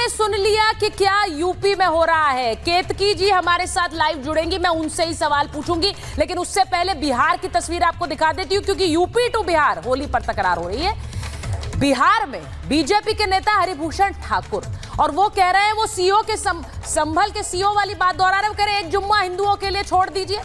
आपने सुन लिया कि क्या यूपी में हो रहा है। केतकी जी हमारे साथ लाइव जुड़ेंगी, मैं उनसे ही सवाल पूछूंगी, लेकिन उससे पहले बिहार की तस्वीर आपको दिखा देती हूं, क्योंकि यूपी टू बिहार होली पर तकरार हो रही है। बिहार में बीजेपी के नेता हरिभूषण ठाकुर, और वो कह रहे हैं, वो सीओ के संभल के सीओ वाली बात दोहरा रहे हैं। वो कह रहे हैं एक जुम्मा हिंदुओं के लिए छोड़ दीजिए।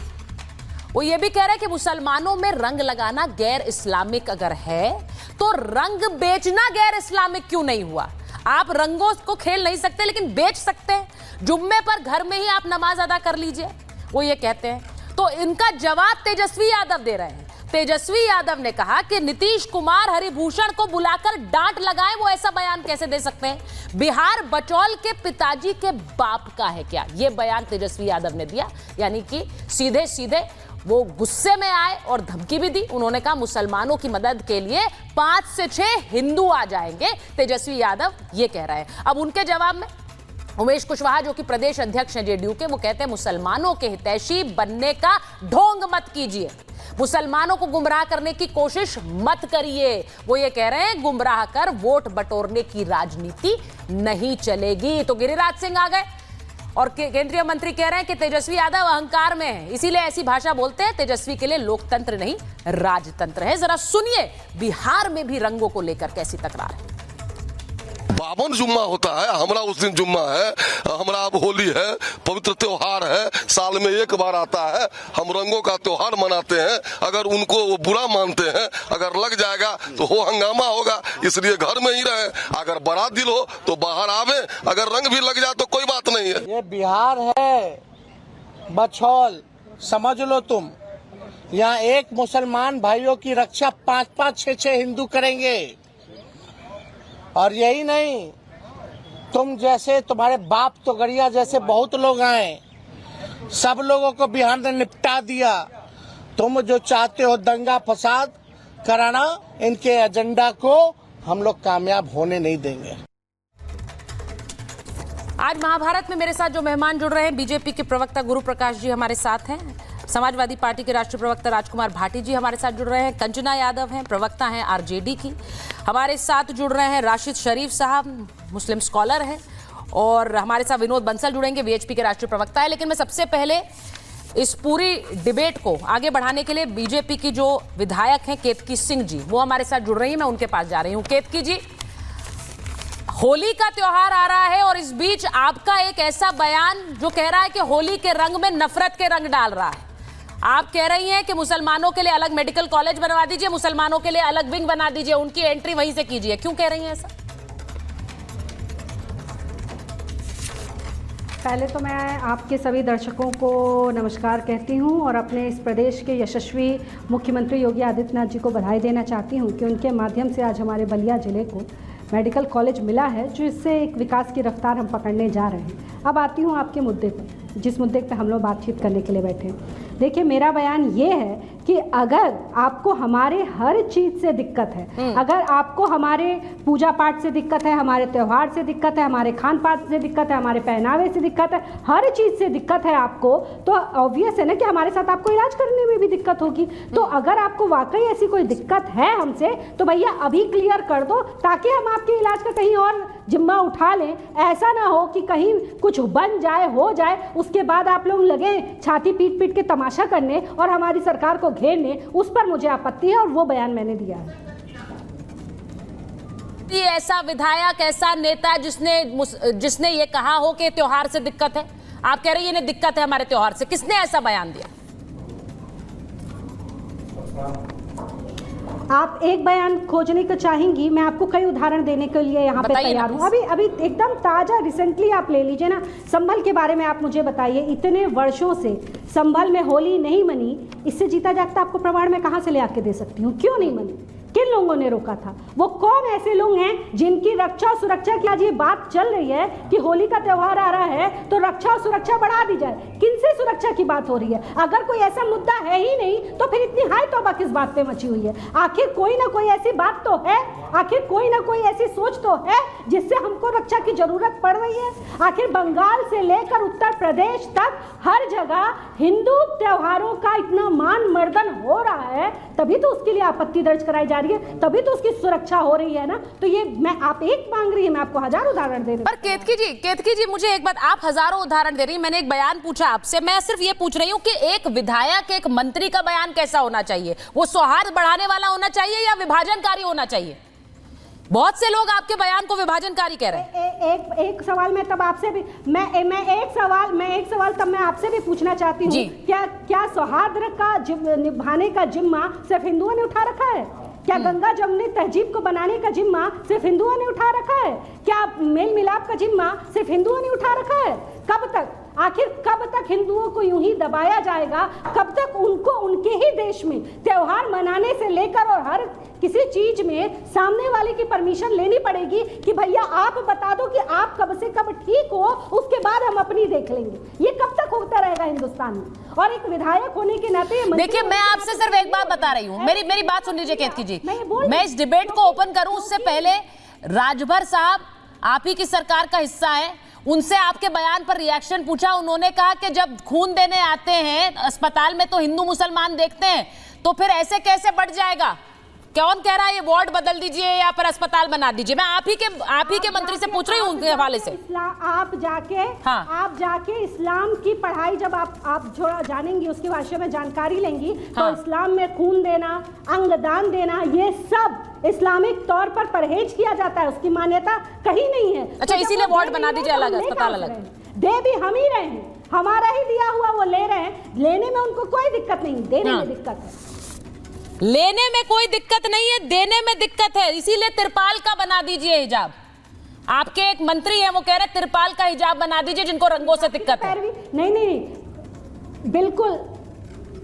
वो ये भी कह रहे हैं कि मुसलमानों में रंग लगाना गैर इस्लामिक अगर है तो रंग बेचना गैर इस्लामिक क्यों नहीं हुआ। आप रंगों को खेल नहीं सकते लेकिन बेच सकते हैं। जुम्मे पर घर में ही आप नमाज अदा कर लीजिए, वो ये कहते हैं। तो इनका जवाब तेजस्वी यादव दे रहे हैं। तेजस्वी यादव ने कहा कि नीतीश कुमार हरिभूषण को बुलाकर डांट लगाए, वो ऐसा बयान कैसे दे सकते हैं। बिहार बचौल के पिताजी के बाप का है क्या, ये बयान तेजस्वी यादव ने दिया। यानी कि सीधे सीधे वो गुस्से में आए और धमकी भी दी। उन्होंने कहा मुसलमानों की मदद के लिए 5 से 6 हिंदू आ जाएंगे। तेजस्वी यादव ये कह रहे हैं। अब उनके जवाब में उमेश कुशवाहा, जो कि प्रदेश अध्यक्ष हैं जेडीयू के, वो कहते हैं मुसलमानों के हितैषी बनने का ढोंग मत कीजिए, मुसलमानों को गुमराह करने की कोशिश मत करिए। वो ये कह रहे हैं गुमराह कर वोट बटोरने की राजनीति नहीं चलेगी। तो गिरिराज सिंह आ गए और केंद्रीय मंत्री कह रहे हैं कि तेजस्वी यादव अहंकार में है, इसीलिए ऐसी भाषा बोलते हैं। तेजस्वी के लिए लोकतंत्र नहीं राजतंत्र है। जरा सुनिए बिहार में भी रंगों को लेकर कैसी तकरार है। 52 जुम्मा होता है, हमारा उस दिन जुम्मा है, हमारा अब होली है, पवित्र त्योहार है, साल में एक बार आता है, हम रंगों का त्योहार मनाते हैं। अगर उनको वो बुरा मानते हैं, अगर लग जाएगा तो हो हंगामा होगा, इसलिए घर में ही रहे। अगर बड़ा दिल हो तो बाहर आवे, अगर रंग भी लग जाए तो कोई बात नहीं है। ये बिहार है बछौल, समझ लो तुम। यहाँ एक मुसलमान भाइयों की रक्षा 5-5, 6-6 हिंदू करेंगे। और यही नहीं, तुम जैसे, तुम्हारे बाप तो गड़िया जैसे बहुत लोग आए, सब लोगों को बिहार ने निपटा दिया। तुम जो चाहते हो दंगा फसाद कराना, इनके एजेंडा को हम लोग कामयाब होने नहीं देंगे। आज महाभारत में मेरे साथ जो मेहमान जुड़ रहे हैं, बीजेपी के प्रवक्ता गुरु प्रकाश जी हमारे साथ हैं, समाजवादी पार्टी के राष्ट्रीय प्रवक्ता राजकुमार भाटी जी हमारे साथ जुड़ रहे हैं, कंचना यादव हैं, प्रवक्ता हैं आरजेडी की, हमारे साथ जुड़ रहे हैं राशिद शरीफ साहब, मुस्लिम स्कॉलर हैं, और हमारे साथ विनोद बंसल जुड़ेंगे, वीएचपी के राष्ट्रीय प्रवक्ता है। लेकिन मैं सबसे पहले इस पूरी डिबेट को आगे बढ़ाने के लिए बीजेपी की जो विधायक हैं केतकी सिंह जी, वो हमारे साथ जुड़ रही हैं, मैं उनके पास जा रही हूँ। केतकी जी, होली का त्योहार आ रहा है और इस बीच आपका एक ऐसा बयान जो कह रहा है कि होली के रंग में नफरत के रंग डाल रहा है। आप कह रही हैं कि मुसलमानों के लिए अलग मेडिकल कॉलेज बनवा दीजिए, मुसलमानों के लिए अलग विंग बना दीजिए, उनकी एंट्री वहीं से कीजिए। क्यों कह रही हैं ऐसा? पहले तो मैं आपके सभी दर्शकों को नमस्कार कहती हूं और अपने इस प्रदेश के यशस्वी मुख्यमंत्री योगी आदित्यनाथ जी को बधाई देना चाहती हूं कि उनके माध्यम से आज हमारे बलिया जिले को मेडिकल कॉलेज मिला है, जो इससे एक विकास की रफ्तार हम पकड़ने जा रहे हैं। अब आती हूं आपके मुद्दे पर, जिस मुद्दे पर हम लोग बातचीत करने के लिए बैठे हैं। देखिए, मेरा बयान ये है कि अगर आपको हमारे हर चीज़ से दिक्कत है, अगर आपको हमारे पूजा पाठ से दिक्कत है, हमारे त्यौहार से दिक्कत है, हमारे खान पान से दिक्कत है, हमारे पहनावे से दिक्कत है, हर चीज़ से दिक्कत है आपको, तो ऑब्वियस है ना कि हमारे साथ आपको इलाज करने में भी दिक्कत होगी। तो अगर आपको वाकई ऐसी कोई दिक्कत है हमसे, तो भैया अभी क्लियर कर दो, ताकि हम आपके इलाज का कहीं और जिम्मा उठा लें। ऐसा ना हो कि कहीं कुछ बन जाए, हो जाए, उसके बाद आप लोग लगे छाती पीट पीट के तमाशा करने और हमारी सरकार को घेरने। उस पर मुझे आपत्ति है और वो बयान मैंने दिया है। ऐसा विधायक, ऐसा नेता जिसने ये कहा हो कि त्योहार से दिक्कत है, आप कह रही हैं इन्हें दिक्कत है हमारे त्योहार से, किसने ऐसा बयान दिया? आप एक बयान खोजने को चाहेंगी, मैं आपको कई उदाहरण देने के लिए यहाँ पे तैयार हूँ। अभी एकदम ताज़ा रिसेंटली आप ले लीजिए ना, संभल के बारे में आप मुझे बताइए। इतने वर्षों से संभल में होली नहीं मनी, इससे जीता जागता आपको प्रमाण मैं कहाँ से ले आके दे सकती हूँ? क्यों नहीं मनी? किन लोगों ने रोका था? वो कौन ऐसे लोग हैं जिनकी रक्षा सुरक्षा की आज ये बात चल रही है कि होली का त्यौहार आ रहा है तो रक्षा और सुरक्षा बढ़ा दी जाए? किनसे सुरक्षा की बात हो रही है? अगर कोई ऐसा मुद्दा है ही नहीं तो फिर इतनी हाई तौबा किस बात पे मची हुई है? आखिर कोई ना कोई ऐसी बात तो है, आखिर कोई ना कोई ऐसी सोच तो है जिससे हमको रक्षा की जरूरत पड़ रही है। आखिर बंगाल से लेकर उत्तर प्रदेश तक हर जगह हिंदू त्योहारों का इतना मान मर्दन हो रहा है, तभी तो उसके लिए आपत्ति दर्ज कराई जा रही है, तभी तो उसकी सुरक्षा हो रही है ना। तो ये मैं आप एक मांग रही है, मैं आपको 1000 उदाहरण दे रही हूं। पर केतकी जी मुझे एक बात, आप हजारों उदाहरण दे रही हैं, मैंने एक बयान पूछा आपसे, मैं सिर्फ ये पूछ रही हूँ कि एक विधायक, एक मंत्री का बयान कैसा होना चाहिए? वो सौहार्द बढ़ाने वाला होना चाहिए या विभाजनकारी होना चाहिए? बहुत से लोग आपके बयान को विभाजनकारी कह रहे हैं। एक सवाल मैं तब आपसे भी मैं एक सवाल तब मैं आपसे भी पूछना चाहती हूँ, क्या सौहार्द का निभाने का जिम्मा सिर्फ हिंदुओं ने उठा रखा है? क्या गंगा जमुनी तहजीब को बनाने का जिम्मा सिर्फ हिंदुओं ने उठा रखा है? क्या मेल मिलाप का जिम्मा सिर्फ हिंदुओं ने उठा रखा है? कब तक, आखिर कब तक हिंदुओं को यूं ही दबाया जाएगा? कब तक उनको उनके ही देश में त्योहार मनाने से लेकर और हर किसी चीज में सामने वाले की परमिशन लेनी पड़ेगी कि भैया आप बता दो कि आप कब से कब ठीक हो, उसके बाद हम अपनी देख लेंगे? ये कब तक होता रहेगा हिंदुस्तान में? और एक विधायक होने के नाते देखिए, मैं आपसे सिर्फ एक बात बता रही हूँ, मेरी बात सुन लीजिए केतकी जी। मैं इस डिबेट को ओपन करूं उससे पहले राजभर साहब आप ही की सरकार का हिस्सा है, उनसे आपके बयान पर रिएक्शन पूछा। उन्होंने कहा कि जब खून देने आते हैं अस्पताल में तो हिंदू मुसलमान देखते हैं, तो फिर ऐसे कैसे बढ़ जाएगा? कौन कह रहा है ये वार्ड बदल दीजिए या फिर अस्पताल बना दीजिए? मैं आप ही के मंत्री से पूछ रही हूँ उनके हवाले से। आप जाके इस्लाम की पढ़ाई जब आप जो जानेंगी, उसके विषय में जानकारी लेंगी, तो इस्लाम में खून देना, अंगदान देना, ये सब इस्लामिक तौर पर परहेज किया जाता है, उसकी मान्यता कहीं नहीं है। अच्छा, इसीलिए वार्ड बना दीजिए, अलग अस्पताल अलग। दे भी हम ही रहे हैं, हमारा ही दिया हुआ वो ले रहे हैं, लेने में उनको कोई दिक्कत नहीं, देने में दिक्कत है। लेने में कोई दिक्कत नहीं है, देने में दिक्कत है, इसीलिए तिरपाल का बना दीजिए हिजाब। आपके एक मंत्री हैं, वो कह रहे तिरपाल का हिजाब बना दीजिए जिनको रंगों से दिक्कत है। नहीं, बिल्कुल।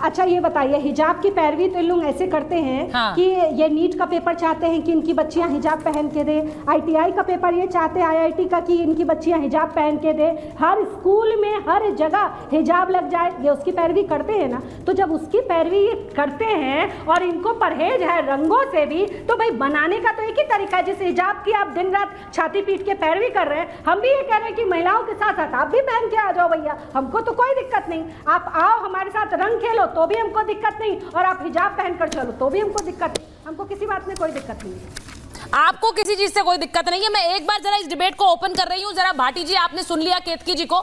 अच्छा ये बताइए, हिजाब की पैरवी तो लोग ऐसे करते हैं कि ये नीट का पेपर चाहते हैं कि इनकी बच्चियां हिजाब पहन के दे, ITI का पेपर ये चाहते हैं IIT का कि इनकी बच्चियां हिजाब पहन के दे, हर स्कूल में हर जगह हिजाब लग जाए, ये उसकी पैरवी करते हैं ना। तो जब उसकी पैरवी ये करते हैं और इनको परहेज है रंगों से भी, तो भाई बनाने का तो एक ही तरीका है। जिस हिजाब की आप दिन रात छाती पीट के पैरवी कर रहे हैं, हम भी ये कह रहे हैं कि महिलाओं के साथ साथ आप भी पहन के आ जाओ भैया, हमको तो कोई दिक्कत नहीं। आप आओ हमारे साथ रंग खेलो तो भी हमको दिक्कत नहीं, और आप हिजाब पहनकर चलो तो भी हमको दिक्कत नहीं। हमको किसी बात में कोई दिक्कत नहीं है। आपको किसी चीज से कोई दिक्कत नहीं है। मैं एक बार जरा इस डिबेट को ओपन कर रही हूं। जरा भाटी जी, आपने सुन लिया केतकी जी को,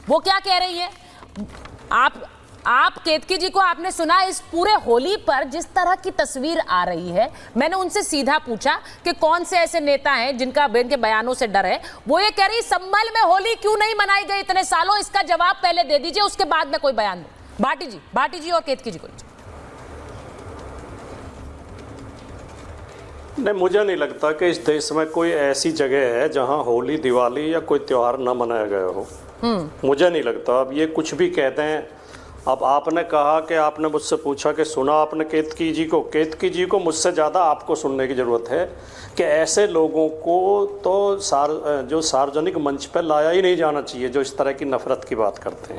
वो क्या कह रही है? आप केतकी जी को आपने सुना। इस पूरे होली पर जिस तरह की तस्वीर आ रही है, मैंने उनसे सीधा पूछा कि कौन से ऐसे नेता हैं जिनका इनके बयानों से डर है। वो ये कह रही संभल में होली क्यों नहीं मनाई गई इतने सालों, इसका जवाब पहले दे दीजिए, उसके बाद में कोई बयान दो। भाटी जी और केतकी जी को। नहीं, मुझे नहीं लगता कि इस देश में कोई ऐसी जगह है जहां होली, दिवाली या कोई त्योहार ना मनाया गया हो। मुझे नहीं लगता। अब ये कुछ भी कहते हैं। अब आपने कहा कि आपने मुझसे पूछा कि सुना आपने केतकी जी को मुझसे ज़्यादा आपको सुनने की ज़रूरत है कि ऐसे लोगों को तो जो सार्वजनिक मंच पर लाया ही नहीं जाना चाहिए जो इस तरह की नफरत की बात करते हैं।